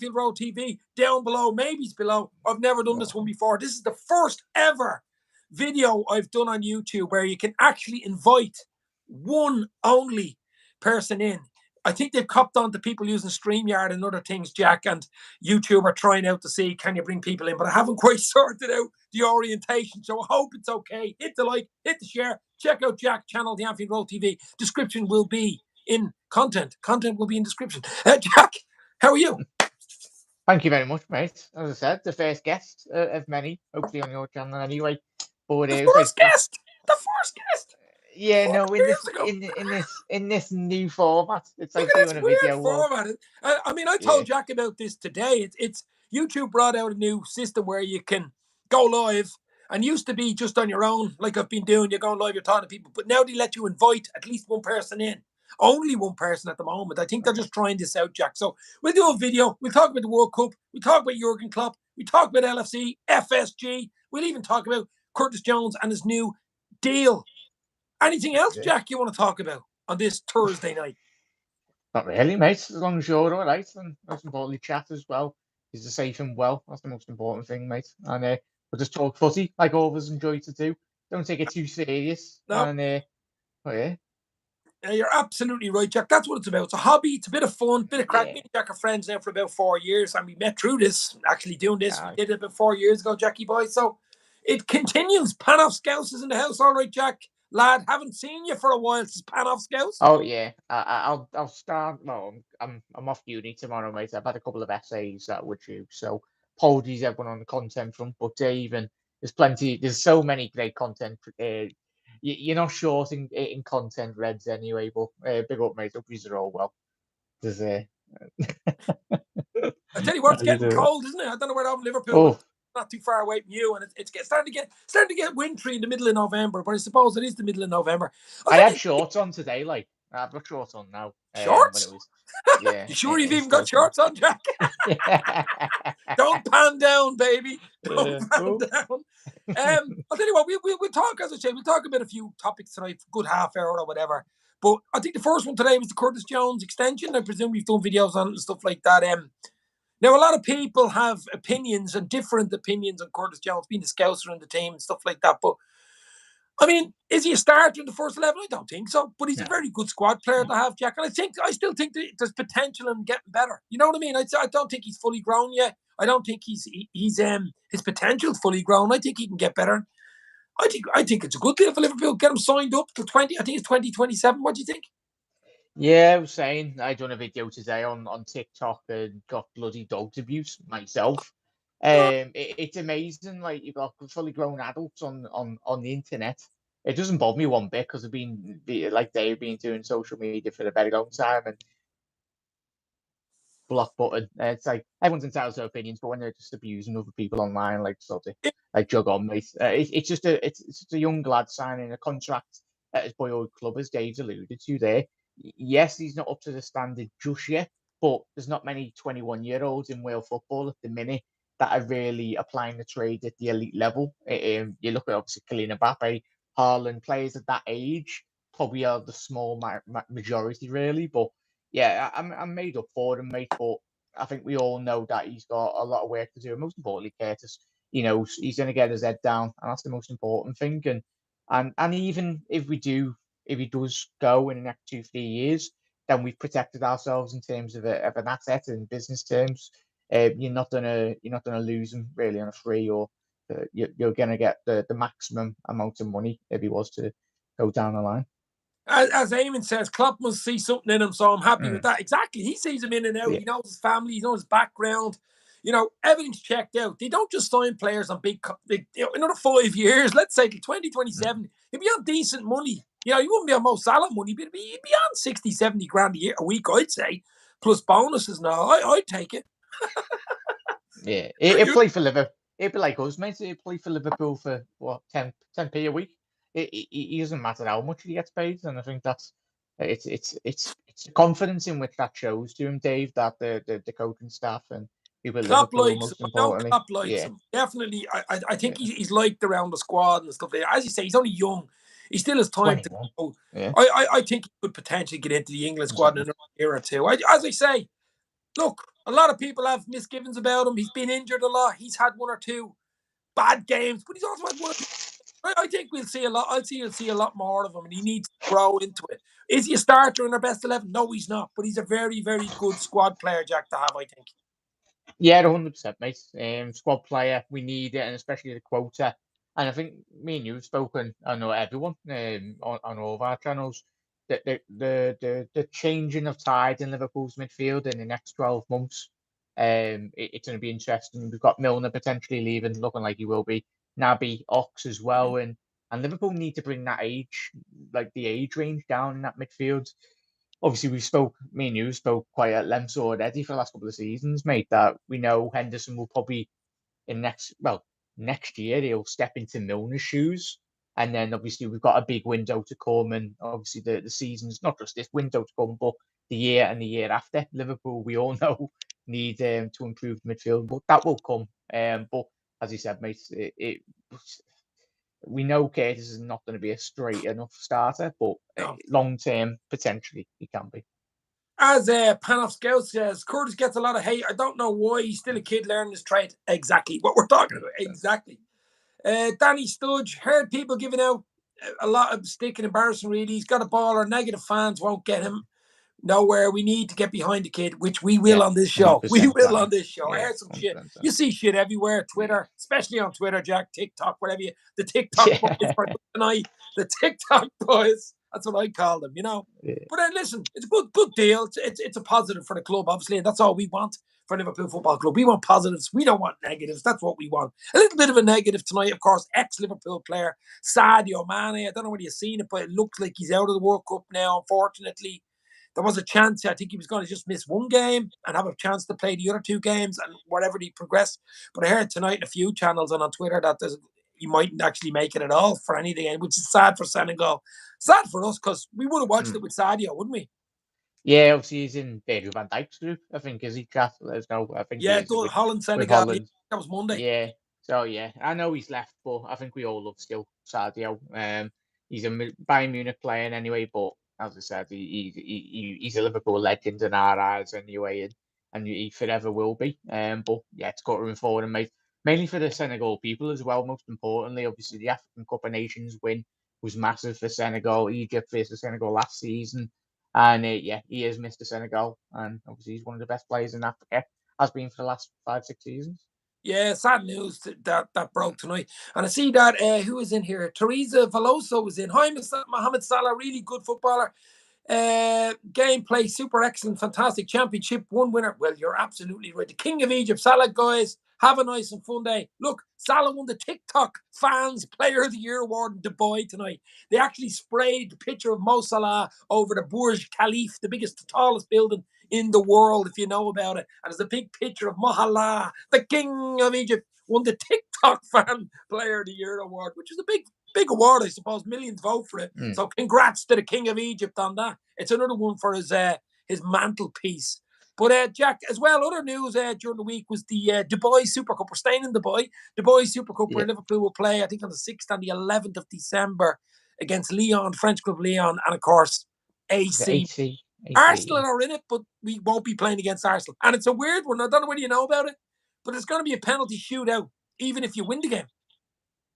Anfield Road TV, down below, maybe it's below. I've never done this one before. This is the first ever video I've done on YouTube where you can actually invite one only person in. I think they've copped on to people using StreamYard and other things, Jack, and YouTube are trying out to see, can you bring people in? But I haven't quite sorted out the orientation, so I hope it's okay. Hit the like, hit the share, check out Jack's channel, the Anfield Road TV. Description will be in content. Content will be in description. Jack, how are you? Thank you very much, mate. As I said, the first guest of many, hopefully on your channel anyway. But the first guest. Yeah, no, in this new format, it's like doing a video. Format. I mean, I told Jack about this today. It's YouTube brought out a new system where you can go live, and used to be just on your own, like I've been doing. You're going live, you're talking to people, but now they let you invite at least one person in. Only one person at the moment. I think they're just trying this out, Jack. So we'll do a video. We'll talk about the World Cup. We'll talk about Jurgen Klopp. We talk about LFC FSG. We'll even talk about Curtis Jones and his new deal. Anything else, Jack, you want to talk about on this Thursday night? Not really, mate. As long as you're all right, and most importantly, chat as well. Is the safe and well. That's the most important thing, mate. And we'll just talk footy like all of us enjoy to do. Don't take it too serious. No. And yeah, you're absolutely right, Jack. That's what it's about. It's a hobby. It's a bit of fun, bit of crack. Me and Jack are friends now for about 4 years, and we met through this. Actually, doing this, we did it about 4 years ago, Jackie boy. So it continues. Panoff Scouts is in the house. All right, Jack. Lad, haven't seen you for a while since Panoff Scouts. Oh yeah, I'll start. Well, I'm off uni tomorrow, mate. I've had a couple of essays that were due, so apologies everyone on the content front. But Dave, and there's plenty. There's so many great content. You're not short in content, Reds anyway. But big up, mate. Hope you're all well. There's I tell you what, it's getting cold, isn't it? I don't know where I'm in Liverpool. Oh. Not too far away from you, and it's starting to get wintry in the middle of November. But I suppose it is the middle of November. I had shorts on today, like I've got shorts on now. Shorts? Yeah. You sure you've even got shorts on, Jack? Don't pan down, baby. Don't pan down. I'll tell you what, we'll talk, as I say, we'll talk about a few topics tonight, good half hour or whatever. But I think the first one today was the Curtis Jones extension. I presume we've done videos on it and stuff like that. Now, a lot of people have opinions and different opinions on Curtis Jones being the scouser in the team and stuff like that. But, I mean, is he a starter in the first 11? I don't think so. But he's a very good squad player to have, Jack. And I still think that there's potential in getting better. You know what I mean? I don't think he's fully grown yet. I don't think his potential's fully grown. I think he can get better. I think it's a good deal for Liverpool. Get him signed up to 20. I think it's 2027. What do you think? Yeah, I was saying I done a video today on TikTok and got bloody dogs abuse myself. It's amazing. Like you've got fully grown adults on the internet. It doesn't bother me one bit because I've been like they've been doing social media for a very long time and block button. It's like everyone's entitled to opinions, but when they're just abusing other people online, like sort of like jug on, mate. It's just a young lad signing a contract at his boyhood club, as Dave's alluded to there. Yes, he's not up to the standard just yet, but there's not many 21-year-olds in Wales football at the minute that are really applying the trade at the elite level. You look at obviously Kylian Mbappe, Haaland, players at that age probably are the small majority really. But yeah, I'm made up for him, mate. But I think we all know that he's got a lot of work to do. And most importantly, Curtis, he's going to get his head down, and that's the most important thing. And even if he does go in the next 2-3 years, then we've protected ourselves in terms of an asset in business terms. You're not gonna lose him really on a free, or you're gonna get the maximum amount of money if he was to go down the line. As Eamon says, Klopp must see something in him, so I'm happy with that. Exactly, he sees him in and out. Yeah. He knows his family, he knows his background. Everything's checked out. They don't just sign players on big another 5 years. Let's say 2027. He'll be on decent money. He wouldn't be on Mo Salah money, but he'd be on 60, 70 grand a week, I'd say, plus bonuses now. I'd take it. Yeah, he'd play for Liverpool. It'd be like us, mate. He'd play for Liverpool for what 10p a week. It doesn't matter how much he gets paid, and I think that's it's the confidence in which that shows to him, Dave, that the coaching staff and people Klopp likes him. Klopp likes him. Definitely, I think he's liked around the squad and stuff. As you say, he's only young. He still has time to go. Yeah. I think he could potentially get into the England squad in another year or two. As I say, look, A lot of people have misgivings about him. He's been injured a lot. He's had 1 or 2 bad games, but he's also had 1 or 2. I think we'll see a lot. You'll see a lot more of him, and he needs to grow into it. Is he a starter in our best 11? No, he's not. But he's a very, very good squad player, Jack, to have, I think. Yeah, 100%, mate. Squad player, we need it, and especially the quota. And I think me and you have spoken, I know everyone, on all of our channels, that the changing of tide in Liverpool's midfield in the next 12 months, it's going to be interesting. We've got Milner potentially leaving, looking like he will be. Naby, Ox as well, and Liverpool need to bring that age, like the age range down in that midfield. Obviously, me and you spoke quite at length already for the last couple of seasons, mate, that we know Henderson will probably next year he'll step into Milner's shoes. And then obviously we've got a big window to come, and obviously the seasons, not just this window to come, but the year and the year after. Liverpool, we all know, need to improve midfield, but that will come. But as you said, mate, we know Curtis is not going to be a straight enough starter, but No. long term, potentially, he can be. As Panoff Scout says, Curtis gets a lot of hate. I don't know why. He's still a kid learning his trade. Exactly what we're talking about. Exactly. Danny Studge, heard people giving out a lot of stick and embarrassing, really. He's got a baller. Negative fans won't get him nowhere. We need to get behind the kid, which we will on this show. We will on this show. I heard some shit. You see shit everywhere. Twitter, especially on Twitter, Jack, TikTok, whatever you. The TikTok boys for tonight. The TikTok boys. That's what I call them, you know. Yeah. But listen, it's a good deal. It's a positive for the club, obviously, and that's all we want for Liverpool Football Club. We want positives. We don't want negatives. That's what we want. A little bit of a negative tonight, of course. Ex-Liverpool player Sadio Mane. I don't know whether you've seen it, but it looks like he's out of the World Cup now, unfortunately. There was a chance. I think he was going to just miss 1 game and have a chance to play the other 2 games and whatever he progressed. But I heard tonight in a few channels and on Twitter that he mightn't actually make it at all for anything, which is sad for Senegal. Sad for us because we would have watched it with Sadio, wouldn't we? Yeah, obviously he's in Virgil van Dijk's group, I think, is he, Kath? There's no, I think Yeah, he's Holland, Senegal. with Holland. That was Monday. Yeah, so yeah, I know he's left, but I think we all love still Sadio. He's a Bayern Munich player anyway, but as I said, he's a Liverpool legend in our eyes anyway, and he forever will be. But yeah, it's got to move forward, and mainly for the Senegal people as well. Most importantly, obviously the African Cup of Nations win was massive for Senegal. Egypt versus Senegal last season. And yeah, he is Mr. Senegal, and obviously he's one of the best players in Africa, has been for the last 5-6 seasons. Yeah, sad news that broke tonight. And I see that who is in here? Teresa Veloso was in. Hi, Mohamed Salah, really good footballer. Gameplay, super excellent, fantastic. Championship 1 winner. Well, you're absolutely right. The King of Egypt, Salah, guys. Have a nice and fun day. Look, Salah won the TikTok Fans Player of the Year award in Dubai tonight. They actually sprayed the picture of Mo Salah over the Burj Khalifa, the biggest, tallest building in the world, if you know about it. And there's a big picture of Mohamed, the King of Egypt, won the TikTok Fan Player of the Year award, which is a big award, I suppose. Millions vote for it. So congrats to the King of Egypt on that. It's another one for his mantelpiece. But Jack, as well, other news during the week was the Dubai Super Cup. We're staying in Dubai. Dubai Super Cup, where Liverpool will play, I think, on the 6th and the 11th of December against Lyon, French club Lyon, and of course, AC. Arsenal are in it, but we won't be playing against Arsenal. And it's a weird one. I don't know whether you know about it, but it's going to be a penalty shootout, even if you win the game.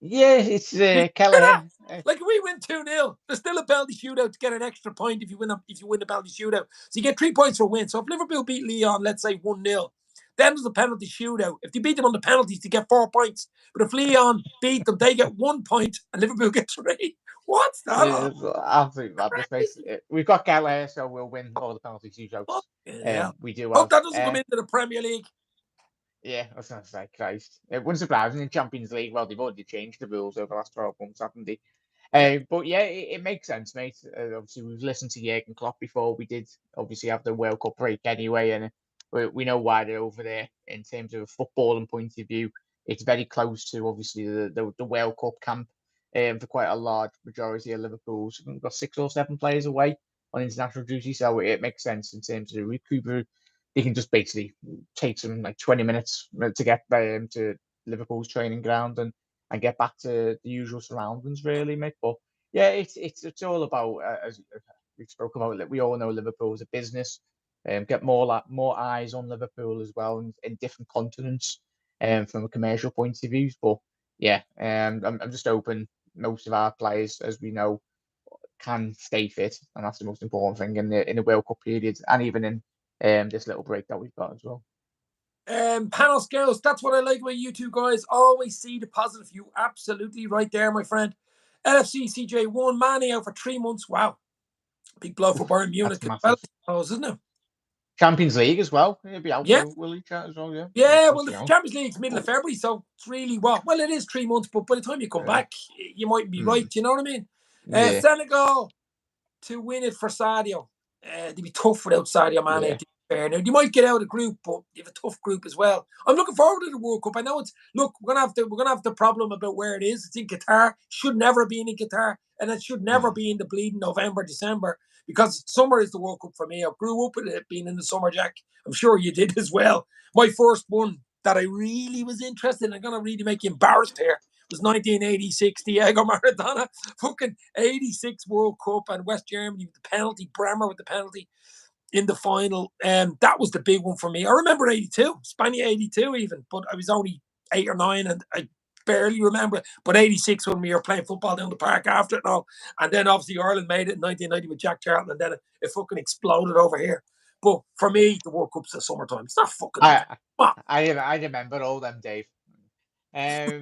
Yeah, it's Kelleher. Like if we win 2-0, there's still a penalty shootout to get an extra point if you win the penalty shootout. So you get 3 points for a win. So if Liverpool beat Lyon, let's say 1-0, then there's a penalty shootout. If they beat them on the penalties, they get 4 points. But if Lyon beat them, they get 1 point and Liverpool get 3. What's that? Yeah, absolutely madness. We've got Kelleher, so we'll win all the penalty shootouts. We do. Hope that doesn't come into the Premier League. Yeah, I was going to say, Christ. It wouldn't surprise me in Champions League. Well, they've already changed the rules over the last 12 months, haven't they? But yeah, it makes sense, mate. Obviously, we've listened to Jurgen Klopp before. We did obviously have the World Cup break anyway, and we know why they're over there in terms of a footballing point of view. It's very close to obviously the World Cup camp for quite a large majority of Liverpool's. We've got 6 or 7 players away on international duty, so it makes sense in terms of recuperate. They can just basically take some like 20 minutes to get to Liverpool's training ground and get back to the usual surroundings, really, mate. But yeah, it's all about as we spoke about. We all know Liverpool is a business. get more eyes on Liverpool as well in different continents, from a commercial point of view. But yeah, I'm just hoping most of our players, as we know, can stay fit, and that's the most important thing in the World Cup period, and even in this little break that we've got as well. Panel scales, that's what I like about you two guys. Always see the positive. You absolutely right there, my friend. LFC CJ1, Mane out for 3 months. Wow. Big blow for Bayern Munich That's as massive. well, isn't it? Champions League as well. He'll be out, Yeah. will he, chat as well? Yeah. Yeah, well, the Champions League's middle of February, so it's really well, it is 3 months, but by the time you come back, you might be right. You know what I mean? Yeah. Senegal to win it for Sadio. They'd be tough without Sadio Mane. Yeah. To be fair. Now, you might get out of the group, but you have a tough group as well. I'm looking forward to the World Cup. I know we're gonna have the problem about where it is. It's in Qatar. Should never be in Qatar, and it should never be in the bleeding November, December, because summer is the World Cup for me. I grew up with it being in the summer, Jack. I'm sure you did as well. My first one that I really was interested in, I'm gonna really make you embarrassed here, was 1986 Diego Maradona, fucking 86 World Cup, and West Germany with the penalty, Bremer with the penalty in the final. That was the big one for me. I remember 82, Spania 82 even, but I was only 8 or 9 and I barely remember it. But 86 when we were playing football down the park after it and all. And then obviously Ireland made it in 1990 with Jack Charlton, and then it fucking exploded over here. But for me, the World Cup's the summertime. It's not fucking. I remember all them, Dave. Jack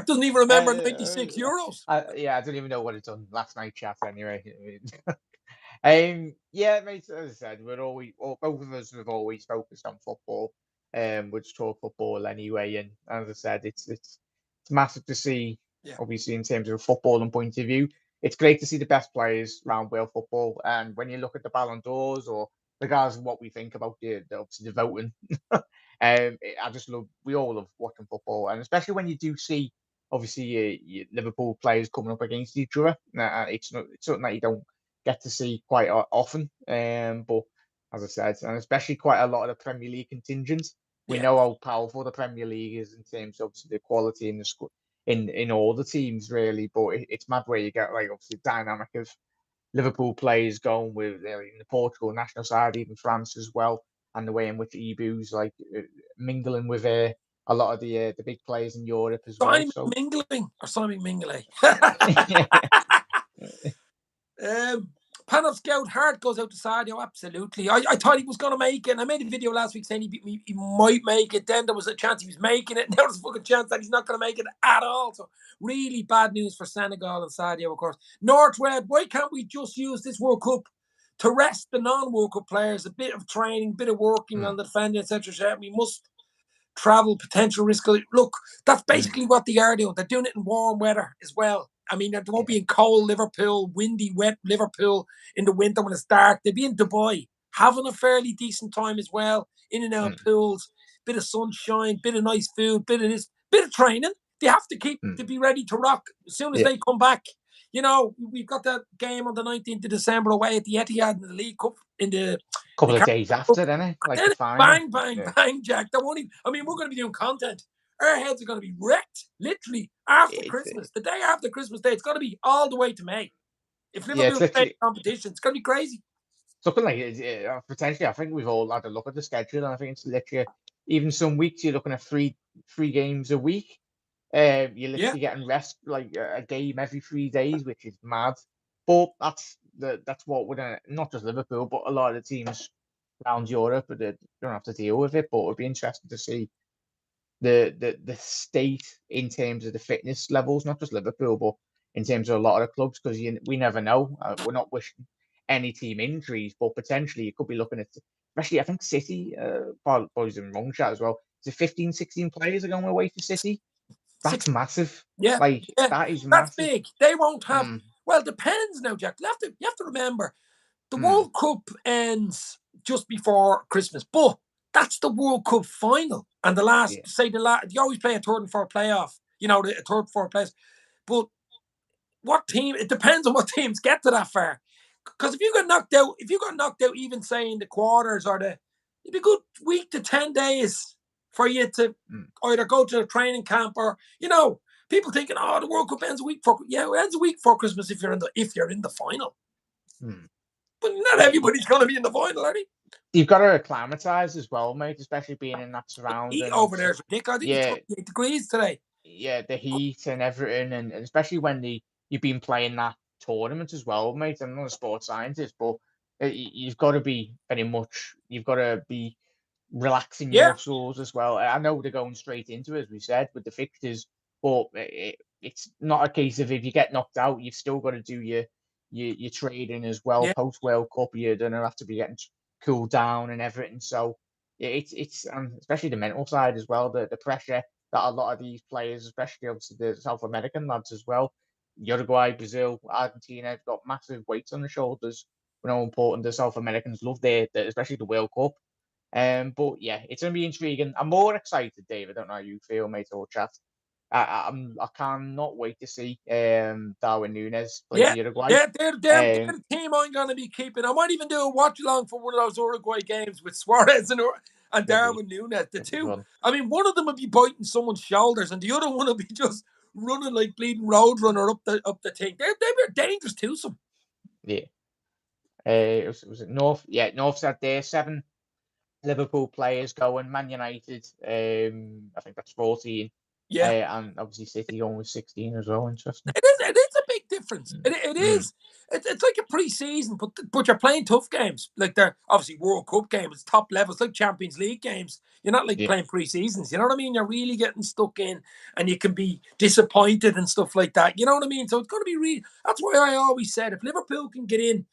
doesn't even remember 96 Euros. Yeah, I don't even know what it's on last night chat anyway. Yeah, mate. As I said, both of us have always focused on football. We just talk football anyway, and as I said, it's massive to see. Yeah. Obviously, in terms of a footballing point of view, it's great to see the best players around world football. And when you look at the Ballon d'Ors, or regardless of what we think about obviously the voting, I just love. We all love watching football, and especially when you do see obviously Liverpool players coming up against each other. It's something that you don't get to see quite often. But as I said, and especially quite a lot of the Premier League contingents, we know how powerful the Premier League is in terms of the quality in the in all the teams really. But it's mad where you get like obviously the dynamic of Liverpool players going with in the Portugal national side, even France as well, and the way in which Ebu's like mingling with a lot of the big players in Europe as well. So mingling or Simon Mingling. Pan of Scout heart goes out to Sadio. Absolutely. I thought he was going to make it. And I made a video last week saying he might make it. Then there was a chance he was making it. Now there's a fucking chance that he's not going to make it at all. So really bad news for Senegal and Sadio, of course. North Red, why can't we just use this World Cup to rest the non-World Cup players? A bit of training, a bit of working on the defending, etc. We must travel, potential risk. Look, that's basically what they are doing. They're doing it in warm weather as well. I mean, they won't be in cold Liverpool, windy, wet Liverpool in the winter when it's dark. They'll be in Dubai, having a fairly decent time as well, in and out pools, bit of sunshine, bit of nice food, bit of this, bit of training. They have to keep to be ready to rock as soon as they come back. You know, we've got that game on the 19th of December away at the Etihad in the League Cup in the couple of days after, then it? Like the final. Bang, Jack. We're going to be doing content. Our heads are going to be wrecked, literally, after Christmas. The day after Christmas Day, it's going to be all the way to May. If Liverpool play competition, it's going to be crazy. It's looking like potentially, I think we've all had a look at the schedule, and I think it's literally, even some weeks you're looking at three games a week. You're literally getting rest, like a game every 3 days, which is mad. But that's what we're gonna, not just Liverpool, but a lot of the teams around Europe, but they don't have to deal with it. But it'd be interesting to see the state in terms of the fitness levels, not just Liverpool, but in terms of a lot of the clubs, because we never know. We're not wishing any team injuries, but potentially you could be looking at, especially I think City, boys in wrong chat as well. Is it 15, 16 players are going away to City? That's massive. Yeah, that is that's massive. big. They won't have. Well, it depends now, Jack. You have to remember, the World Cup ends just before Christmas, but that's the World Cup final, and the last you always play a third and fourth playoff. You know, a third and fourth place, but what team? It depends on what teams get to that far. Because if you got knocked out, even say in the quarters or it'd be a good week to 10 days for you to either go to a training camp or, people thinking, the World Cup ends a week it ends a week before Christmas if you're in the final. But not everybody's going to be in the final, are they? You've got to acclimatise as well, mate, especially being in that Heat surrounding. over there is ridiculous. I think it's Yeah, 28 degrees today. yeah, the heat and everything, and especially when you've been playing that tournament as well, mate. I'm not a sports scientist, but you've got to be very much. You've got to be relaxing your Yeah, muscles as well. I know they're going straight into it, as we said, with the fixtures, but it's not a case of if you get knocked out, you've still got to do your trading as well. yeah, Post World Cup, you don't have to be getting cooled down and everything. So it's especially the mental side as well. The pressure that a lot of these players, especially obviously the South American lads as well, Uruguay, Brazil, Argentina, have got massive weights on the shoulders. You know how important the South Americans love especially the World Cup. But yeah, it's going to be intriguing. I'm more excited, Dave. I don't know how you feel, mate, or chat. I cannot wait to see Darwin Núñez play for yeah. Uruguay. Yeah, they're the team I'm going to be keeping. I might even do a watch along for one of those Uruguay games with Suarez and Lovely, Darwin Núñez. The lovely two, fun. I mean, one of them will be biting someone's shoulders, and the other one will be just running like bleeding roadrunner up the thing. They're dangerous twosome. Yeah. Was it North? Yeah, North's had their 7 Liverpool players going. Man United, I think that's 14. Yeah. And obviously City going with 16 as well. Interesting. It is a big difference. It Mm. is. It's like a pre-season, but you're playing tough games. Like they're obviously World Cup games, top levels, like Champions League games. You're not like Yeah. playing pre-seasons. You know what I mean? You're really getting stuck in, and you can be disappointed and stuff like that. You know what I mean? So it's going to be really. That's why I always said if Liverpool can get in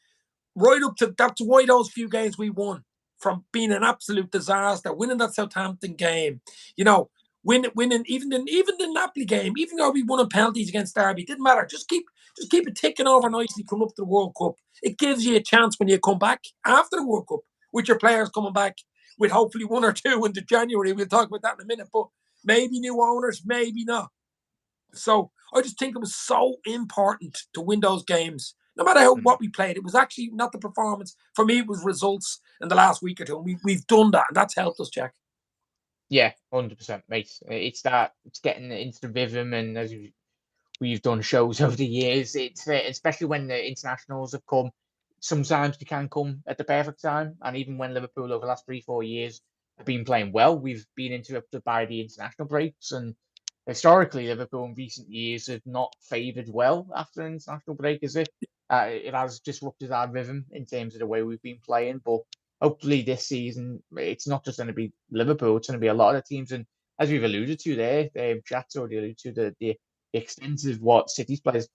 right up to that's why those few games we won from being an absolute disaster, winning that Southampton game, you know, winning even the Napoli game, even though we won on penalties against Derby, didn't matter. Just keep it ticking over nicely. Come up to the World Cup. It gives you a chance when you come back after the World Cup with your players coming back with hopefully one or two into January. We'll talk about that in a minute, but maybe new owners, maybe not. So I just think it was so important to win those games. No matter Mm. what we played, it was actually not the performance. For me, it was results in the last week or two. And we've done that, and that's helped us, Jack. Yeah, 100%, mate. It's getting into the rhythm, and as we've done shows over the years, it's especially when the internationals have come. Sometimes they can come at the perfect time, and even when Liverpool over the last 3-4 years have been playing well, we've been interrupted by the international breaks. And historically, Liverpool in recent years have not favoured well after an international break, is it? It has disrupted our rhythm in terms of the way we've been playing, but hopefully this season it's not just going to be Liverpool; it's going to be a lot of the teams. And as we've alluded to there, Chat's already alluded to the extent of what City's players.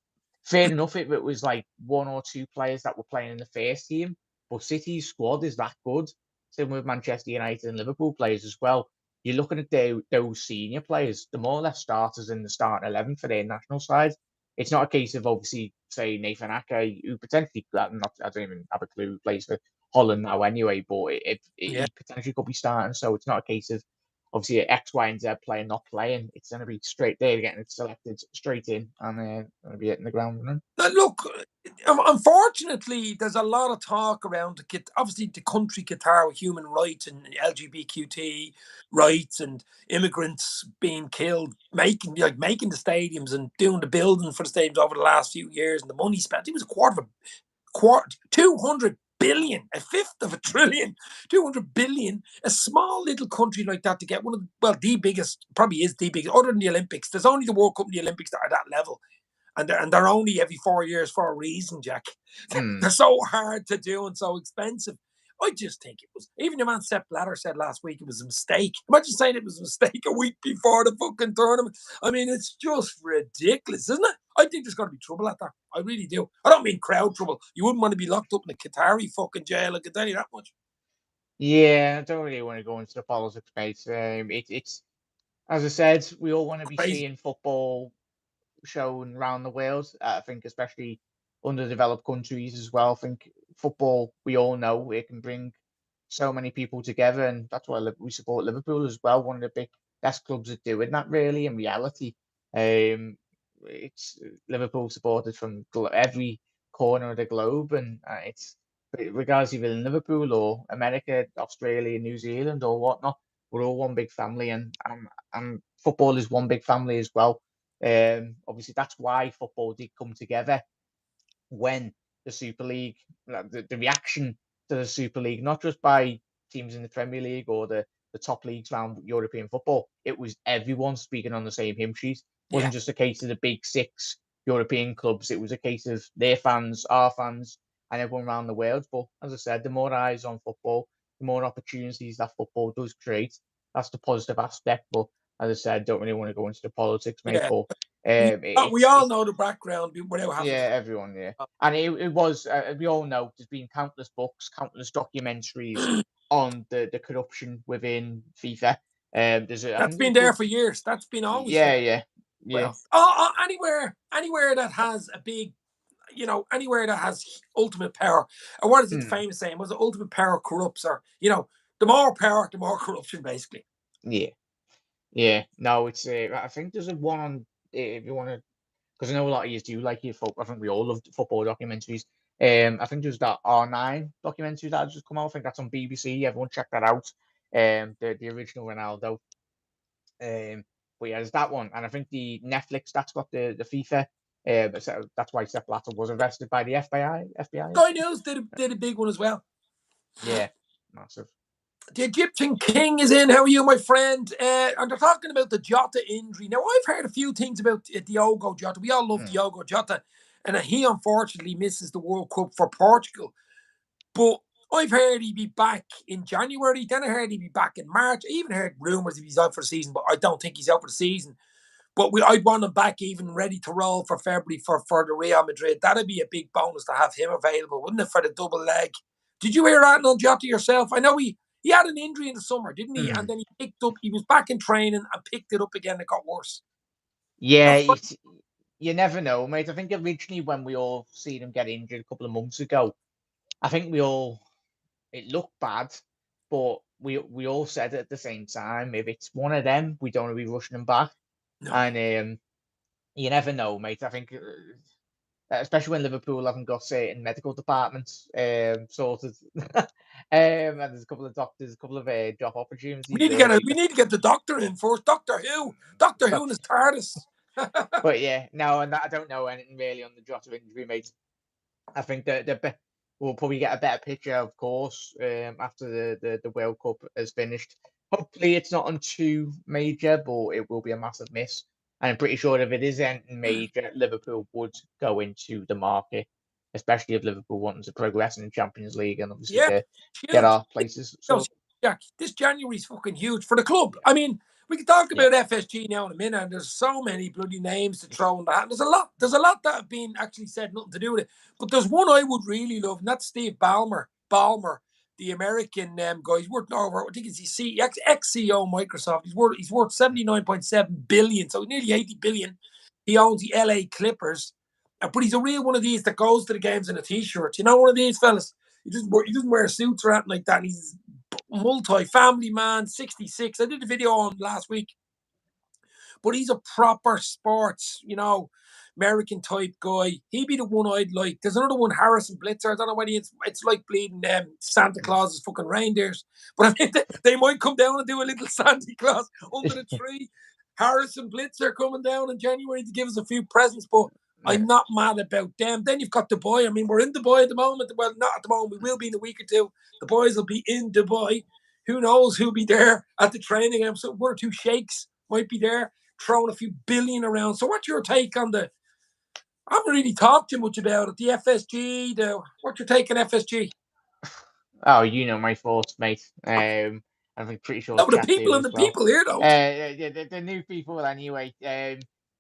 Fair enough, if it was like 1 or 2 players that were playing in the first team, but City's squad is that good. Same with Manchester United and Liverpool players as well. You're looking at those senior players, the more or less starters in the starting 11 for their national side. It's not a case of obviously, say, Nathan Ake, who potentially, I don't even have a clue who plays for Holland now anyway, but Yeah. he potentially could be starting. So it's not a case of obviously X, Y, and Z playing, not playing. It's going to be straight there, getting selected straight in, and going to be hitting the ground running. Now, look, unfortunately, there's a lot of talk around obviously the country Qatar with human rights and LGBTQ rights and immigrants being killed, making the stadiums and doing the building for the stadiums over the last few years and the money spent. It was a quarter 200 billion, a fifth of a trillion, 200 billion. A small little country like that to get one of the biggest, probably is the biggest, other than the Olympics. There's only the World Cup and the Olympics that are that level, and they're only every 4 years for a reason, Jack. They're so hard to do and so expensive. I just think it was. Even your man Sepp Blatter said last week it was a mistake. Imagine saying it was a mistake a week before the fucking tournament. I mean, it's just ridiculous, isn't it? I think there's got to be trouble at that. I really do. I don't mean crowd trouble. You wouldn't want to be locked up in a Qatari fucking jail. I can tell you that much. Yeah, I don't really want to go into the politics space. It's as I said, we all want to be Crazy. seeing football shown around the world. I think especially underdeveloped countries as well. I think football, we all know it can bring so many people together, and that's why we support Liverpool as well. One of the best clubs at doing that, really, in reality. Um, it's Liverpool supported from every corner of the globe, and it's regardless if you're in Liverpool or America, Australia, New Zealand, or whatnot. We're all one big family, and football is one big family as well. Obviously, that's why football did come together when the Super League, the reaction to the Super League, not just by teams in the Premier League or the top leagues around European football. It was everyone speaking on the same hymn sheet. It wasn't just a case of the big six European clubs. It was a case of their fans, our fans, and everyone around the world. But as I said, the more eyes on football, the more opportunities that football does create. That's the positive aspect. But as I said, don't really want to go into the politics, mate. Yeah. But We all know the background without having yeah, to. everyone, yeah. And it was, we all know there's been countless books, countless documentaries on the corruption within FIFA. I That's think there's been a there good, for years. That's been always yeah, there. yeah. Well, anywhere that has a big, anywhere that has ultimate power. Or what is it the Hmm. famous saying? Was it ultimate power corrupts? Or, the more power, the more corruption, basically. Yeah, yeah. No, it's, I think there's a one on, if you want to, because I know a lot of you do like your football. I think we all love football documentaries. I think there's that R9 documentary that has just come out. I think that's on BBC. Everyone check that out. The original Ronaldo. But yeah, there's that one, and I think the Netflix that's got the FIFA. So that's why Sepp Blatter was arrested by the FBI. FBI. Sky News did a big one as well. Yeah, massive. The Egyptian king is in. How are you, my friend? And they're talking about the Jota injury. Now, I've heard a few things about Diogo Jota. We all love Diogo Jota, and he unfortunately misses the World Cup for Portugal. But I've heard he'd be back in January. Then I heard he'd be back in March. I even heard rumours if he's out for the season, but I don't think he's out for the season. But I'd want him back even ready to roll for February for the Real Madrid. That'd be a big bonus to have him available, wouldn't it, for the double leg? Did you hear that on Jota yourself? I know he had an injury in the summer, didn't he? And then he was back in training and picked it up again. It got worse. Yeah, you never know, mate. I think originally when we all seen him get injured a couple of months ago, I think it looked bad, but we all said at the same time, if it's one of them, we don't want to be rushing him back. No. And you never know, mate. I think especially when Liverpool haven't got certain medical departments sorted. And there's a couple of doctors, a couple of job We opportunities need to there. we need to get the doctor in first. Doctor Who in his TARDIS. But yeah, no, and I don't know anything really on the Jota injury, mate. I think that we'll probably get a better picture, of course, after the World Cup has finished. Hopefully, it's not on too major, but it will be a massive miss. And I'm pretty sure if it is anything major, Liverpool would go into the market, especially if Liverpool wanting to progress in the Champions League and obviously Yeah, get huge. our places. No, So Jack, this January's fucking huge for the club. I mean, we can talk yeah, about FSG now in a minute, and there's so many bloody names to throw in the hat. There's a lot that have been actually said nothing to do with it. But there's one I would really love, and that's Steve Ballmer, the American guy. He's worth over, I think it's the ex CEO of Microsoft. He's worth 79.7 billion, so nearly 80 billion. He owns the LA Clippers. But he's a real one of these that goes to the games in a t-shirt. You know, one of these fellas. He doesn't wear suits or anything like that. And he's multi-family man, 66. I did a video on last week, but he's a proper sports, American type guy. He'd be the one I'd like. There's another one, Harrison Blitzer. I don't know whether it's like bleeding Santa Claus's fucking reindeers, but I mean they might come down and do a little Santa Claus under the tree. Harrison Blitzer coming down in January to give us a few presents, but yeah. I'm not mad about them. Then you've got Dubai. I mean, we're in Dubai at the moment. Well, not at the moment. We will be in a week or two. The boys will be in Dubai. Who knows who'll be there at the training? So one or two sheikhs might be there throwing a few billion around. So what's your take on I haven't really talked too much about it. The FSG, what's your take on FSG? Oh, you know my thoughts, mate. I'm pretty sure No, the chat people do and as the well. people here don't. Yeah, the new people anyway.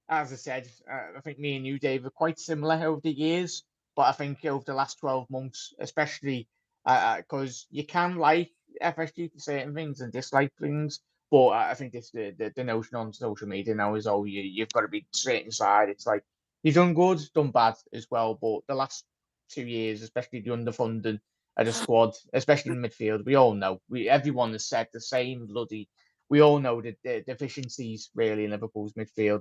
As I said, I think me and you, Dave, are quite similar over the years. But I think over the last 12 months, especially because you can like FSG for certain things and dislike things. But I think this the notion on social media now is, oh, you've got to be straight inside. It's like you've done good, done bad as well. But the last 2 years, especially the underfunding of the squad, especially in midfield, we all know. Everyone has said the same bloody. We all know the deficiencies really in Liverpool's midfield,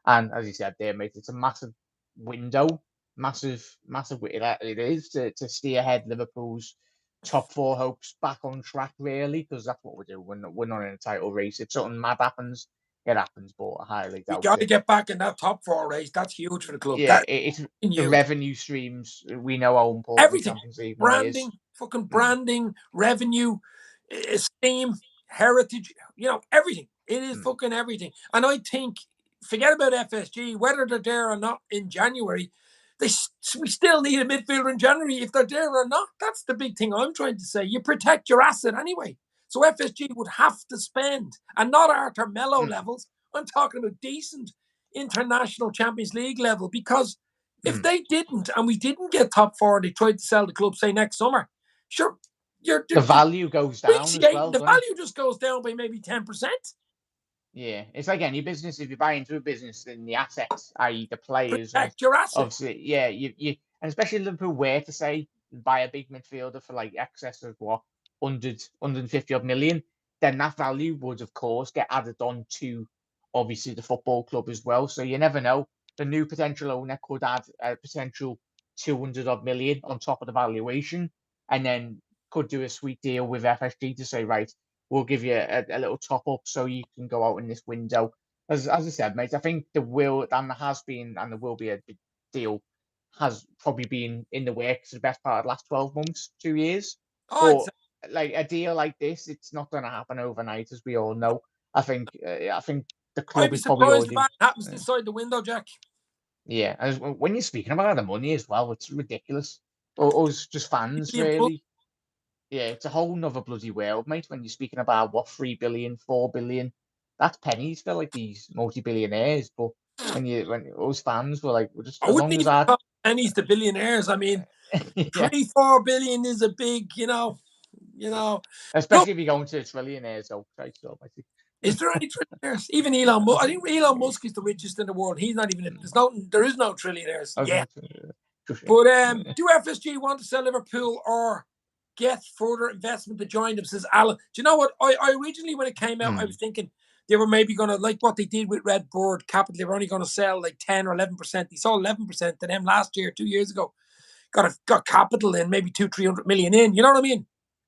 and as you said there, mate, it's a massive window, massive it is to steer ahead Liverpool's top four hopes back on track, really, because that's what we're doing. We're not in a title race. If something mad happens it happens, but I highly We doubt got to it. get back in that top 4 race. That's huge for the club. Yeah, That's it's the huge. revenue streams. We know how important the Everything, Champions League money is. branding, fucking branding, revenue, esteem, heritage, everything. It is fucking everything. And I think, forget about FSG, whether they're there or not in January, we still need a midfielder in January if they're there or not. That's the big thing I'm trying to say. You protect your asset anyway. So FSG would have to spend, and not Arthur Mello levels. I'm talking about decent international Champions League level, because if they didn't, and we didn't get top 4, they tried to sell the club, say next summer, sure, you're The value goes down as appreciating well, the doesn't it? value just goes down by maybe 10%. Yeah, it's like any business. If you buy into a business, then the assets, i.e., the players, and Protect your asset. obviously, yeah, you and especially Liverpool were to say buy a big midfielder for like excess of what 150 odd million, then that value would of course get added on to obviously the football club as well. So you never know. The new potential owner could add a potential 200 odd million on top of the valuation, and then could do a sweet deal with FSG to say, right, we'll give you a little top up so you can go out in this window. As I said, mate, I think there will and there has been and there will be a big deal has probably been in the works for the best part of the last 12 months, 2 years. Oh, But exactly. like a deal like this, it's not going to happen overnight, as we all know. I think the I'd club be is probably surprised if already. that happens this side the window, Jack. Yeah, as when you're speaking about the money as well, it's ridiculous. Or us just fans, really. Yeah, it's a whole nother bloody world, mate. When you're speaking about what 3 billion, 4 billion, that's pennies for like these multi-billionaires. But when us fans were like, we're just I as wouldn't long as even our talk pennies to billionaires. I mean, yeah, 3-4 billion is a big, Look, especially if you're going to trillionaires, so Christ almighty. is there any trillionaires? Even Elon Musk. I think Elon Musk is the richest in the world. He's not even. There is no trillionaires yet. But do FSG want to sell Liverpool or get further investment to join them, says Alan? Do you know what? I originally, when it came out, I was thinking they were maybe going to, like what they did with Red Bird Capital, they were only going to sell like 10 or 11%. They sold 11% to them last year, 2 years ago. Got capital in, maybe 200-300 million in. You know what I mean?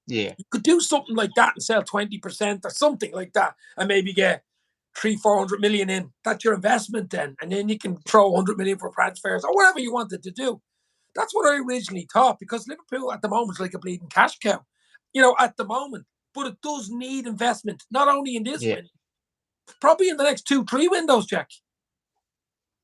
Yeah. You could do something like that and sell 20% or something like that, and maybe get 300-400 million in. That's your investment then, and then you can throw 100 million for transfers or whatever you wanted to do. That's what I originally thought, because Liverpool at the moment is like a bleeding cash cow, at the moment. But it does need investment, not only in this Yeah. window, probably in the next 2-3 windows, Jack.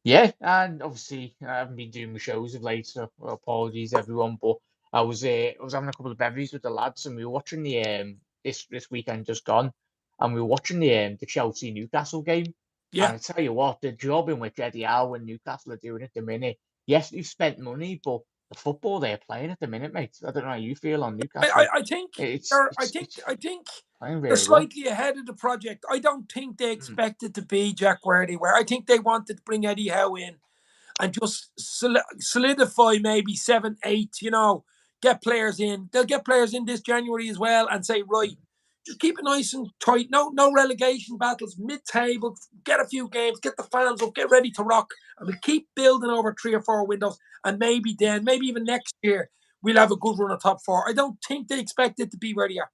Yeah, and obviously I haven't been doing my shows of late, so apologies everyone. But I was having a couple of bevies with the lads, and we were watching the this weekend just gone, and we were watching the Chelsea Newcastle game. Yeah. And I tell you what, the job in which Eddie Howe and Newcastle are doing at the minute. Yes, they've spent money, but the football they're playing at the minute, mate. I don't know how you feel on Newcastle. I think It's they're, I it's think it's I think playing they're really well. slightly ahead of the project. I don't think they expected to be, Jack, where they were. I think they wanted to bring Eddie Howe in and just solidify maybe 7, 8, get players in. They'll get players in this January as well and say, right, just keep it nice and tight. No relegation battles, mid-table, get a few games, get the fans up, get ready to rock. And we'll keep building over 3 or 4 windows. And maybe even next year, we'll have a good run of top 4. I don't think they expect it to be where they are.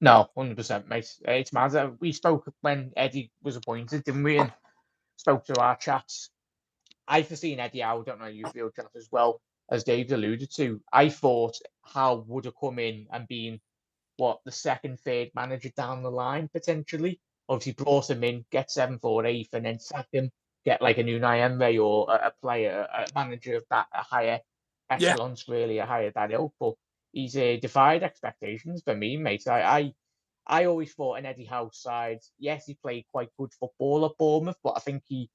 No, 100%, mate. It's mad. We spoke when Eddie was appointed, didn't we? And spoke to our chats. I foreseen Eddie Howe, don't know you feel, chat as well, as Dave alluded to. I thought Howe would have come in and been the second, third manager down the line potentially. Obviously, brought him in, get 7th or 8th, and then sack him, get like a new ynwa or a player, a manager of that a higher Yeah. echelons, really, a higher that ilk. But he's defied expectations for me, mate. I always thought an Eddie Howe side, yes, he played quite good football at Bournemouth, but I think he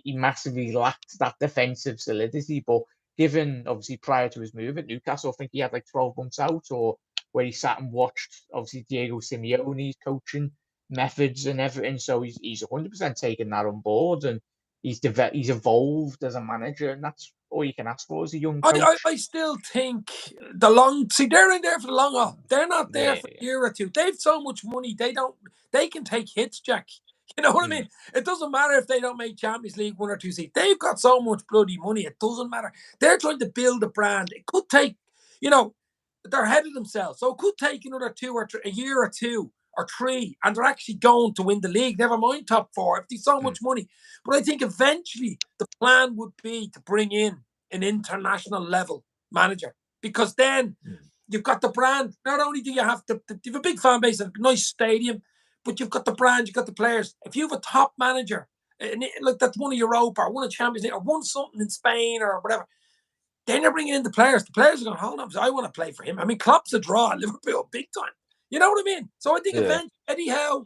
massively lacked that defensive solidity. But given, obviously, prior to his move at Newcastle, I think he had like 12 months out, or where he sat and watched, obviously, Diego Simeone's coaching methods and everything. So he's 100% taken that on board, and he's evolved as a manager, and that's all you can ask for as a young coach. I still think they're in there for the long haul. They're not there Yeah, for a year or two. They've so much money, they can take hits, Jack. You know what I mean? It doesn't matter if they don't make Champions League 1 or 2 seats. They've got so much bloody money. It doesn't matter. They're trying to build a brand. It could take, they're ahead of themselves. So it could take another 2 or 3, a year or 2 or 3, and they're actually going to win the league. Never mind top 4 if there's so much money. But I think eventually the plan would be to bring in an international level manager, because then you've got the brand. Not only do you have you have a big fan base and a nice stadium, but you've got the brand, you've got the players. If you have a top manager, like that's won a Europa or won a Champions League or won something in Spain or whatever, then you're bringing in the players. The players are going, hold on, I want to play for him. I mean, Klopp's a draw at Liverpool, big time. You know what I mean? So I think eventually Eddie Howe,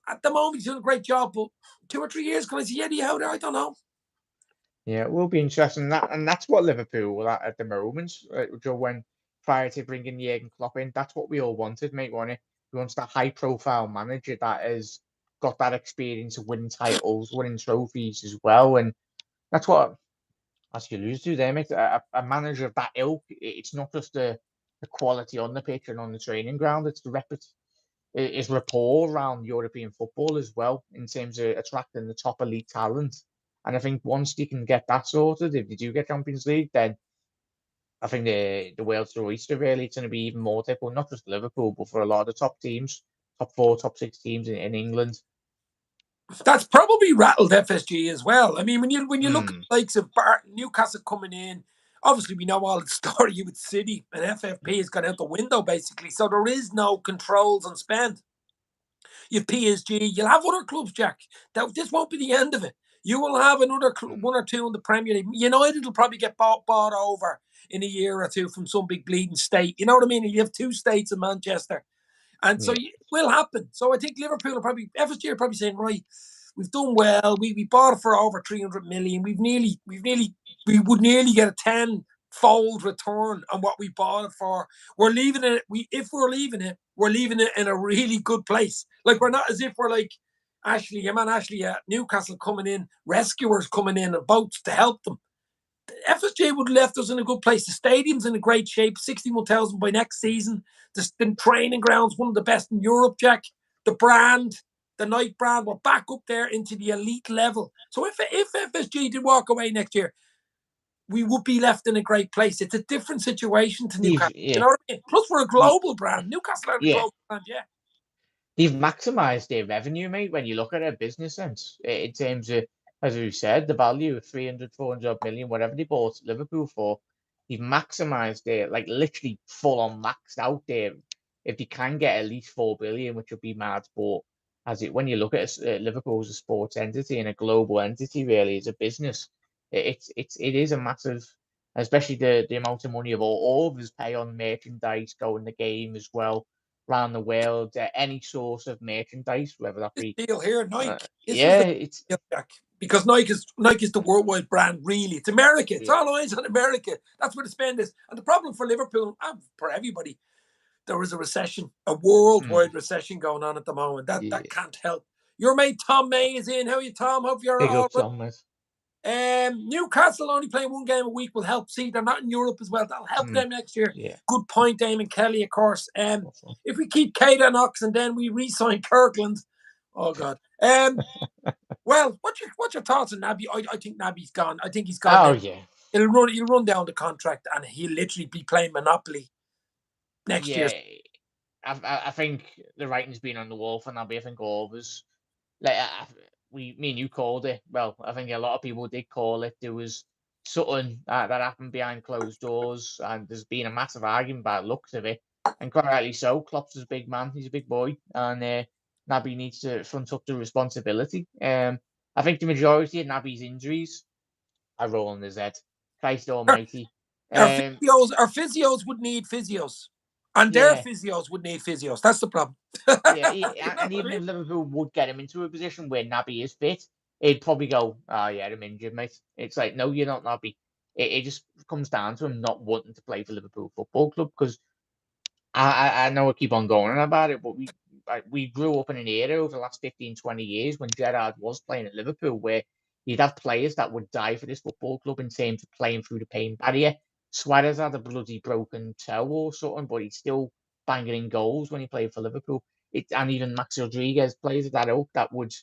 at the moment, he's doing a great job, but 2 or 3 years, can I see Eddie Howe there? I don't know. Yeah, it will be interesting. And that's what Liverpool were at the moment. When prior to bringing Jurgen Klopp in, that's what we all wanted, mate, wasn't it? We wanted that high-profile manager that has got that experience of winning titles, winning trophies as well. And that's what, as you alluded to there, mate, a manager of that ilk, it's not just the quality on the pitch and on the training ground, it's is rapport around European football as well, in terms of attracting the top elite talent. And I think once they can get that sorted, if they do get Champions League, then I think the world's their oyster, really. It's going to be even more difficult, not just Liverpool, but for a lot of the top teams, top 4, top 6 teams in England. That's probably rattled FSG as well. I mean, when you look at the likes of Newcastle coming in, obviously we know all the story with City, and FFP has gone out the window basically. So there is no controls on spend. You have PSG, you'll have other clubs, Jack. This won't be the end of it. You will have another 1 or 2 in the Premier League. United will probably get bought over in a year or 2 from some big bleeding state. You know what I mean? You have 2 states in Manchester. And so it will happen. So I think Liverpool are FSG are probably saying, right, we've done well. We bought it for over 300 million. We would nearly get a 10-fold return on what we bought it for. We're leaving it. We're leaving it in a really good place. Like, we're not as if we're like Ashley at Newcastle coming in, rescuers coming in and boats to help them. FSG would have left us in a good place. The stadium's in a great shape, 61,000 by next season. The training ground's one of the best in Europe, Jack. The brand, the Nike brand, we're back up there into the elite level. So if FSG did walk away next year, we would be left in a great place. It's a different situation to Newcastle. You know what I mean? Plus, we're a global brand. Newcastle are a global brand, They've maximised their revenue, mate, when you look at their business sense, in terms of, as we said, the value of 300, 400 million, whatever they bought Liverpool for. They've maximised their, like, literally full on maxed out there. If they can get at least 4 billion, which would be mad, but when you look at Liverpool as a sports entity and a global entity, really, as a business, it is a massive, especially the amount of money of all of us pay on merchandise, going the game as well, around the world, any source of merchandise, whether that be deal here, Nike. It's because Nike is the worldwide brand. Really, it's America. It's all eyes on America. That's where the spend is. And the problem for Liverpool and for everybody, there is a recession, a worldwide recession going on at the moment. That can't help. Your mate Tom May is in. How are you, Tom? Hope you're all right. Newcastle only playing 1 game a week will help. See, they're not in Europe as well. That'll help them next year. Good point, Damon Kelly, of course. If we keep Keita Knox and then we re-sign Kirkland, oh God. Well, what's your thoughts on Naby? I think Naby's gone. I think he's gone. Oh yeah, he'll run down the contract and he'll literally be playing Monopoly next year. I think the writing's been on the wall for Naby. I think all of us, like me and you called it. Well, I think a lot of people did call it. There was something that happened behind closed doors, and there's been a massive argument by the looks of it, and quite rightly so. Klopp's a big man; he's a big boy, and Naby needs to front up the responsibility. I think the majority of Naby's injuries are rolling his head. Christ Almighty! Our physios would need physios. And their physios would need physios. That's the problem. And even if Liverpool would get him into a position where Naby is fit, he'd probably go, "Oh yeah, I'm injured, mate." It's like, no, you're not Naby. It just comes down to him not wanting to play for Liverpool Football Club, because I know I keep on going on about it, but we grew up in an era over the last 15, 20 years when Gerrard was playing at Liverpool, where you'd have players that would die for this football club in terms of playing through the pain barrier. Suarez had a bloody broken toe or something, but he's still banging in goals when he played for Liverpool. And even Max Rodriguez plays at that oak that would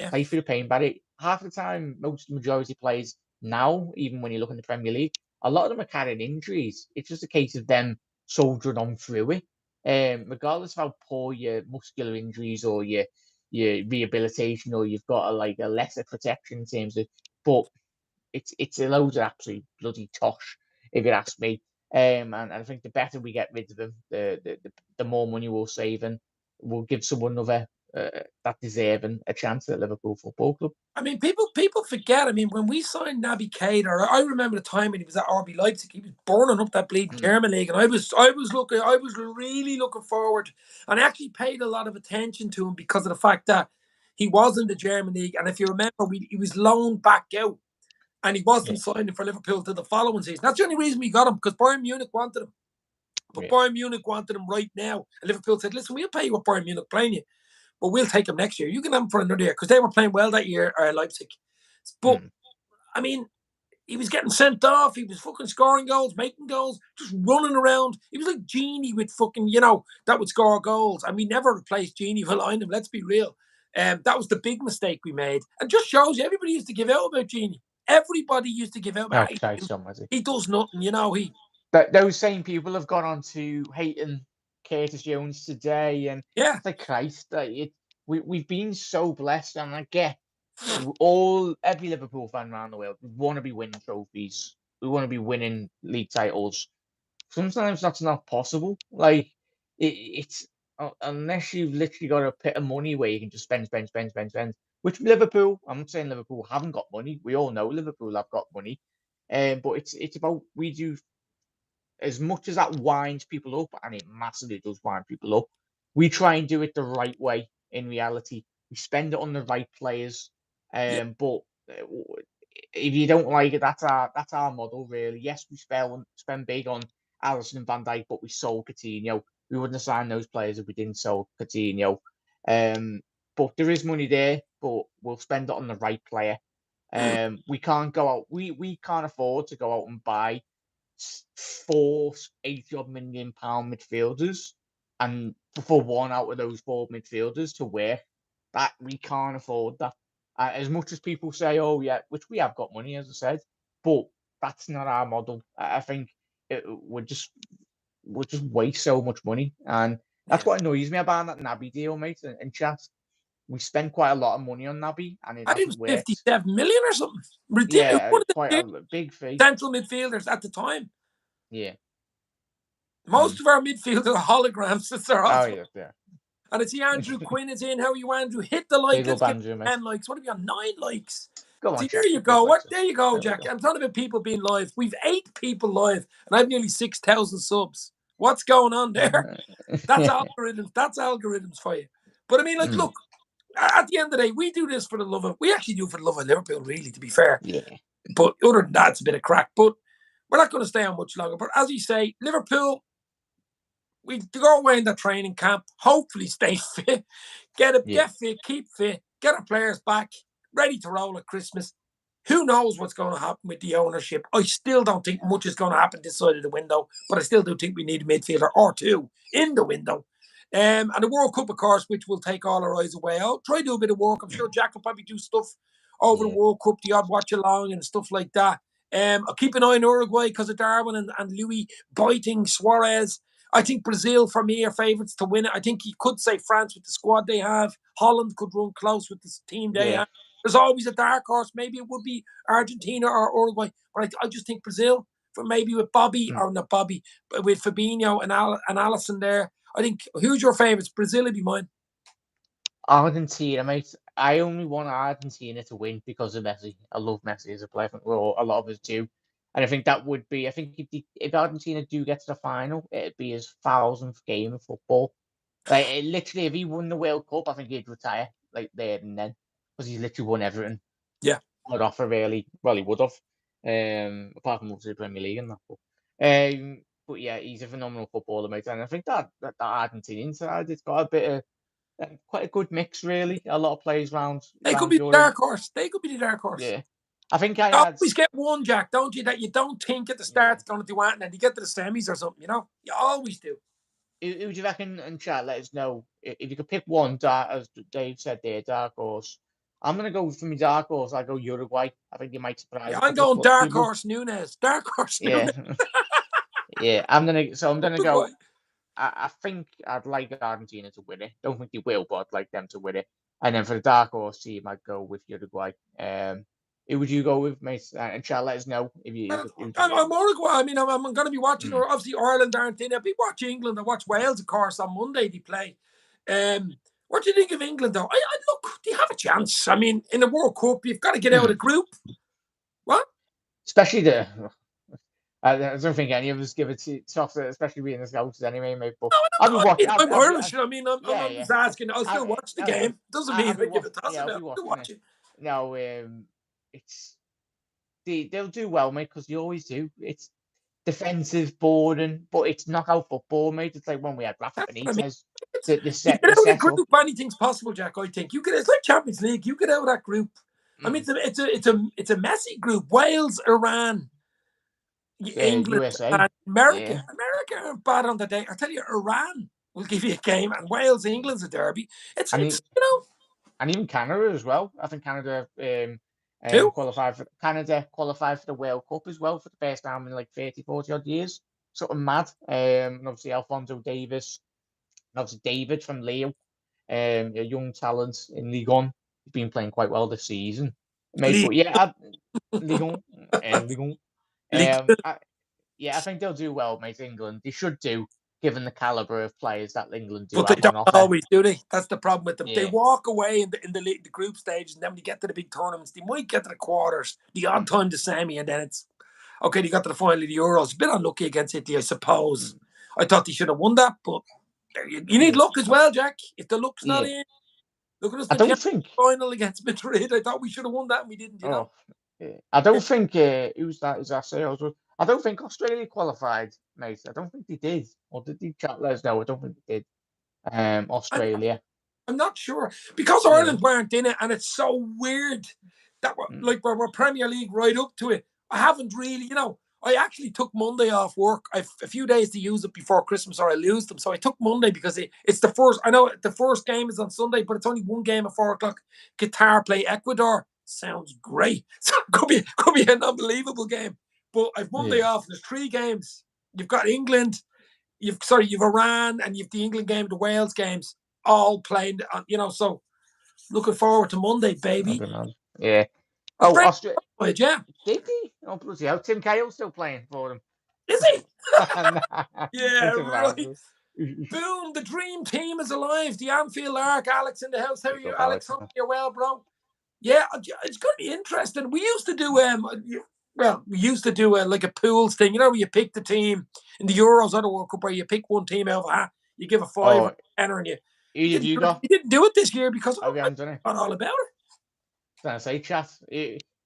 play through the pain barrier. Half the time, majority players now, even when you look in the Premier League, a lot of them are carrying injuries. It's just a case of them soldiering on through it. regardless of how poor your muscular injuries or your rehabilitation, or you've got a lesser protection in terms of, but it's a load of absolute bloody tosh, if you ask me. And I think the better we get rid of them, the more money we'll save, and we'll give someone another that deserving a chance at Liverpool Football Club. I mean, people forget. I mean, when we signed Naby Keita, I remember the time when he was at RB Leipzig. He was burning up that bleeding German league, and I was really looking forward, and I actually paid a lot of attention to him because of the fact that he was in the German league, and if you remember, he was loaned back out, and he wasn't signing for Liverpool till the following season. That's the only reason we got him, because Bayern Munich wanted him. But Bayern Munich wanted him right now, and Liverpool said, "Listen, we'll pay you what Bayern Munich playing you, but we'll take him next year. You can have him for another year," because they were playing well that year, Leipzig. But I mean, he was getting sent off. He was fucking scoring goals, making goals, just running around. He was like Genie with fucking, that would score goals. And we never replaced Genie behind him. Let's be real. That was the big mistake we made. And just shows you, everybody used to give out about Genie. Everybody used to give out about he does nothing, Those same people have gone on to hating Curtis Jones today, and it's like, Christ, we've been so blessed, and I get every Liverpool fan around the world, we want to be winning trophies, we want to be winning league titles. Sometimes that's not possible. Like, it's unless you've literally got a pit of money where you can just spend. Which Liverpool, I'm not saying Liverpool haven't got money. We all know Liverpool have got money, but it's about, we do, as much as that winds people up, and it massively does wind people up, we try and do it the right way. In reality, we spend it on the right players. But if you don't like it, that's our model, really. Yes, we spend big on Alisson and Van Dijk, but we sold Coutinho. We wouldn't have signed those players if we didn't sell Coutinho. But there is money there, but we'll spend it on the right player. We can't go out. We can't afford to go out and buy 4 80-odd million pound midfielders, and for one out of those 4 midfielders to work. That we can't afford that. As much as people say, "Oh yeah," which we have got money, as I said, but that's not our model. I think we're just waste so much money, and that's what annoys me about that Naby deal, mate. And chat, we spent quite a lot of money on Naby, and it hasn't worked. 57 million or something. Yeah, quite a big fee. Central midfielders at the time. Yeah. Most of our midfielders are holograms since they're Oh, yeah. And it's Andrew Quinn is in. How are you, Andrew? Hit the like. Let's get 10 likes. What have you got? 9 likes. Go on, there you go. There you go, Jack. I'm talking about people being live. We've 8 people live, and I've nearly 6,000 subs. What's going on there? That's algorithms. That's algorithms for you. But I mean, like, look, at the end of the day, we do this for the love of. We actually do it for the love of Liverpool, really, to be fair. Yeah. But other than that, it's a bit of crack. But we're not going to stay on much longer. But as you say, Liverpool, we go away in the training camp, hopefully stay fit, get fit, keep fit, get our players back, ready to roll at Christmas. Who knows what's going to happen with the ownership? I still don't think much is going to happen this side of the window, but I still do think we need a midfielder or 2 in the window. And the World Cup, of course, which will take all our eyes away. I'll try to do a bit of work. I'm sure Jack will probably do stuff over the World Cup, the odd watch along and stuff like that. I'll keep an eye on Uruguay because of Darwin and Louis biting Suarez. I think Brazil, for me, are favourites to win it. I think you could say France with the squad they have. Holland could run close with the team they have. There's always a dark horse. Maybe it would be Argentina or Uruguay. But I just think Brazil, for maybe with Bobby, or not Bobby, but with Fabinho and Alisson there. I think, who's your favourites? Brazil would be mine. Argentina, mate. I only want Argentina to win because of Messi. I love Messi as a player. I think a lot of us do. And I think that would be, I think if Argentina do get to the final, it'd be his 1000th game of football. Like, literally, if he won the World Cup, I think he'd retire, like, there and then. Because he's literally won everything. Yeah. Not offer, really. Well, he would have. Apart from the Premier League and that. But yeah, he's a phenomenal footballer, mate. And I think that Argentinian side, it's got a bit of, quite a good mix, really. A lot of players around. They could be the dark horse. They could be the dark horse. Yeah. I think I always get one, Jack, don't you? That you don't think at the start it's going to do anything, and you get to the semis or something, You always do. Who do you reckon, and chat, let us know, if you could pick one, as Dave said there, dark horse. I'm going to go for my dark horse. I'll go Uruguay. I think you might surprise I'm going dark horse Nunes. Dark horse Nunes. Yeah. I'm going to go. I think I'd like Argentina to win it. Don't think they will, but I'd like them to win it. And then for the dark horse team, I'd go with Uruguay. Who would you go with, mate? And shall let us know if you. I'm Uruguay. I mean, I'm going to be watching. Obviously, Ireland aren't in it. I watch England. I watch Wales, of course, on Monday they play. What do you think of England, though? I look, they have a chance. I mean, in the World Cup, you've got to get out of the group. What? Especially I don't think any of us give it tough, especially being the scouts anyway, mate. But I'll be watching. I'm Irish. I mean, I'm just asking. I'll still watch the game. Doesn't mean I give a toss about it. I'll watch it. No, they'll do well, mate, because they always do. It's defensive, boring, but it's knockout football, mate. It's like when we had Rafa Benitez. The set group, anything's possible, Jack. I think it's like Champions League. You get out of that group. I mean, it's a messy group. Wales, Iran, England, USA, and America. Yeah. America aren't bad on the day. I tell you, Iran will give you a game, and Wales, England's a derby. It's you know, and even Canada as well. I think Canada qualified for the World Cup as well for the first time in like 30, 40 odd years. Something mad. And obviously Alphonso Davies, and obviously David from Lille, a young talent in Ligue 1. He's been playing quite well this season. Mate, but yeah, Ligue 1. I think they'll do well, mate. England, they should do, given the caliber of players that England do. But they don't always, do they? That's the problem with them. Yeah. They walk away in the group stage, and then when you get to the big tournaments, they might get to the quarters, the odd time to semi, and then it's okay. They got to the final of the Euros. A bit unlucky against Italy, I suppose. I thought they should have won that, but you need luck as well, Jack. If the luck's not in, look at us. I don't think final against Madrid. I thought we should have won that, and we didn't. You know. I don't think who's that? Is that sales? I don't think Australia qualified, mate. I don't think they did. Or did they chat? Let us know. I don't think they did. Australia. I'm not sure because Ireland weren't in it, and it's so weird that we're Premier League right up to it. I haven't really, I actually took Monday off work. I've a few days to use it before Christmas, or I lose them. So I took Monday because it's the first. I know the first game is on Sunday, but it's only one game at 4:00. Qatar play Ecuador. Sounds great. So it could be an unbelievable game. But I've Monday off. There's 3 games. You've got England. You've Iran, and you've the England game, the Wales games, all playing. So looking forward to Monday, baby. Yeah. Oh, Australia. Yeah. Did he? Oh, bloody hell. Tim Cahill's still playing for them. Is he? Yeah, right. Boom, the dream team is alive. The Anfield Arc, Alex in the house. How are you, Alex? Hope you're well, bro. Yeah, it's going to be interesting. We used to do like a pools thing, where you pick the team in the Euros or the World Cup, where you pick one team out of a hat, you give a 5 or 10, and you didn't do it this year because I forgot all about it. I was going to say,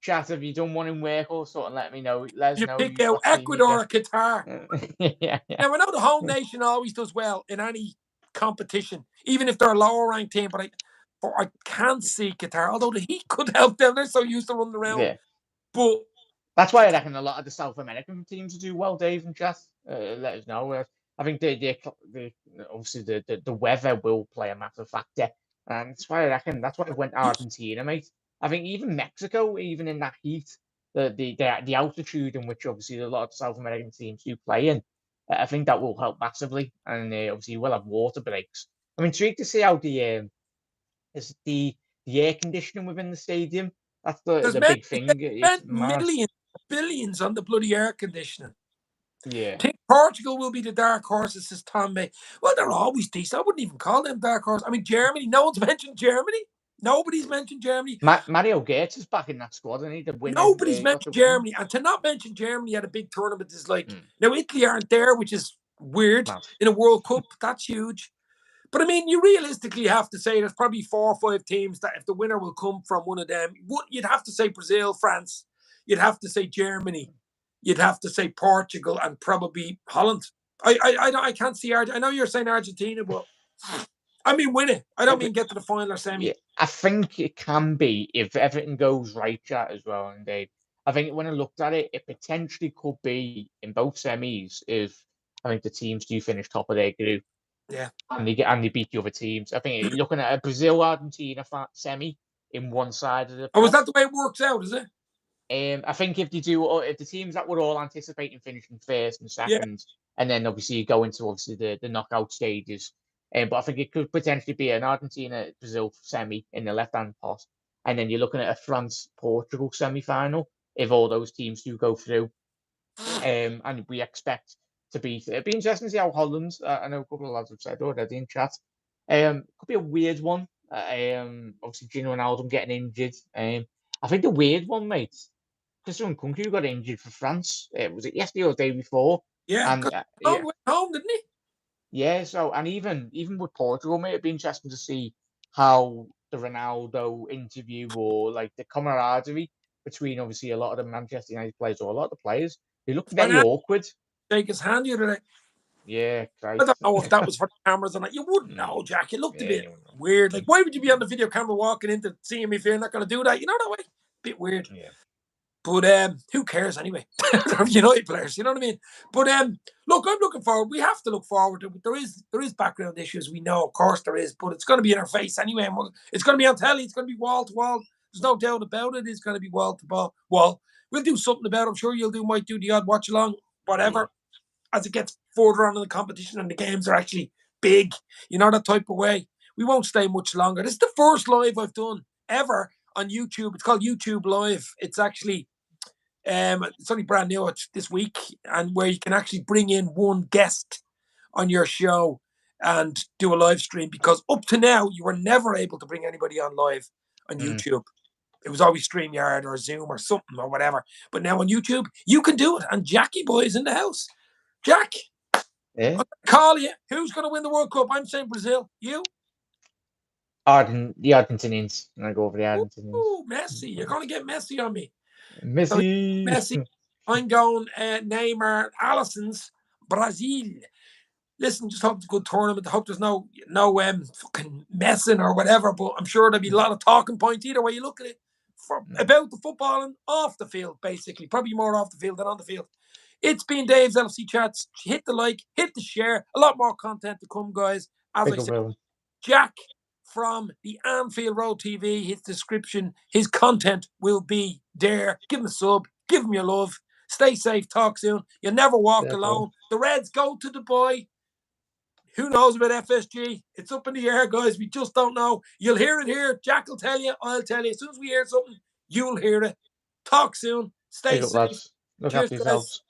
chat, have you done one in work or something? Let me know. Let us know. Pick out Ecuador or Qatar. Yeah. Now, I know the home nation always does well in any competition, even if they're a lower ranked team, but I can't see Qatar, although the heat could help them. They're so used to running around. Yeah. But that's why I reckon a lot of the South American teams do well, Dave and Jess. Let us know. I think obviously the weather will play a massive factor. And that's why I reckon I went Argentina, mate. I think even Mexico, even in that heat, the altitude in which obviously a lot of South American teams do play in, I think that will help massively. And obviously you will have water breaks. I'm intrigued to see how the air conditioning within the stadium. That's the big thing. It's millions, billions on the bloody air conditioning. Yeah. I think Portugal will be the dark horses, says Tom May. Well, they're always decent. I wouldn't even call them dark horses. I mean, Germany. No one's mentioned Germany. Nobody's mentioned Germany. Mario Götze is back in that squad. I need to win. Nobody's mentioned Germany, and to not mention Germany at a big tournament is like now Italy aren't there, which is weird in a World Cup. That's huge. But I mean, you realistically have to say there's probably 4 or 5 teams that if the winner will come from one of them, you'd have to say Brazil, France, you'd have to say Germany, you'd have to say Portugal, and probably Holland. I can't see I know you're saying Argentina, but I mean win it. I don't mean get to the final or semi. Yeah, I think it can be if everything goes right, chat as well. And I think when I looked at it, it potentially could be in both semis if I think the teams do finish top of their group. Yeah, and they beat the other teams. I think you're looking at a Brazil-Argentina semi in one side of the. Oh, is that the way it works out? Is it? I think if the teams that we're all anticipating finishing first and second and then obviously you go into the knockout stages. But I think it could potentially be an Argentina-Brazil semi in the left-hand pot, and then you're looking at a France-Portugal semi-final if all those teams do go through. And we expect to beat. It'd be interesting to see how Holland. I know a couple of lads have said already in chat. Could be a weird one. Obviously Gino Wijnaldum getting injured. I think the weird one, mate. Christian Nkunku got injured for France. Was it yesterday or the day before? Yeah, And went home, didn't he? Yeah. So, and even with Portugal, mate, it'd be interesting to see how the Ronaldo interview or like the camaraderie between obviously a lot of the Manchester United players or a lot of the players. They looked very awkward. Shake his hand the other day. Yeah, Christ. I don't know if that was for the cameras or not. You wouldn't know, Jack. It looked a bit weird. Like, why would you be on the video camera walking into seeing me if you're not going to do that? You know that way? Bit weird. Yeah. But who cares anyway? United players, you know what I mean? But look, I'm looking forward. We have to look forward to it. There is background issues. We know, of course, there is, but it's going to be in our face anyway. And it's going to be on telly. It's going to be wall to wall. There's no doubt about it. It's going to be wall to wall. We'll do something about it. I'm sure might do the odd watch along, whatever. As it gets further on in the competition and the games are actually big, that type of way. We won't stay much longer. This is the first live I've done ever on YouTube. It's called YouTube Live. It's actually it's only brand new. It's this week, and where you can actually bring in one guest on your show and do a live stream, because up to now you were never able to bring anybody on live on YouTube. It was always StreamYard or Zoom or something or whatever. But now on YouTube, you can do it. And Jackie Boy is in the house. Jack, yeah. I'll call you. Who's going to win the World Cup? I'm saying Brazil. You? The Argentinians. I go over the Argentinians. Ooh, Messi. You're going to get Messi on me. Messi. I'm going Neymar. Alisson's Brazil. Listen, just hope it's a good tournament. I hope there's no fucking messing or whatever, but I'm sure there'll be a lot of talking points either way you look at it about the football and off the field, basically. Probably more off the field than on the field. It's been Dave's LFC Chats. Hit the like, hit the share. A lot more content to come, guys. As I said, Jack from the Anfield Road TV, his description, his content will be there. Give him a sub. Give him your love. Stay safe. Talk soon. You'll never walk alone. The Reds go to Dubai. Who knows about FSG? It's up in the air, guys. We just don't know. You'll hear it here. Jack will tell you. I'll tell you. As soon as we hear something, you'll hear it. Talk soon. Stay safe. Look after yourselves.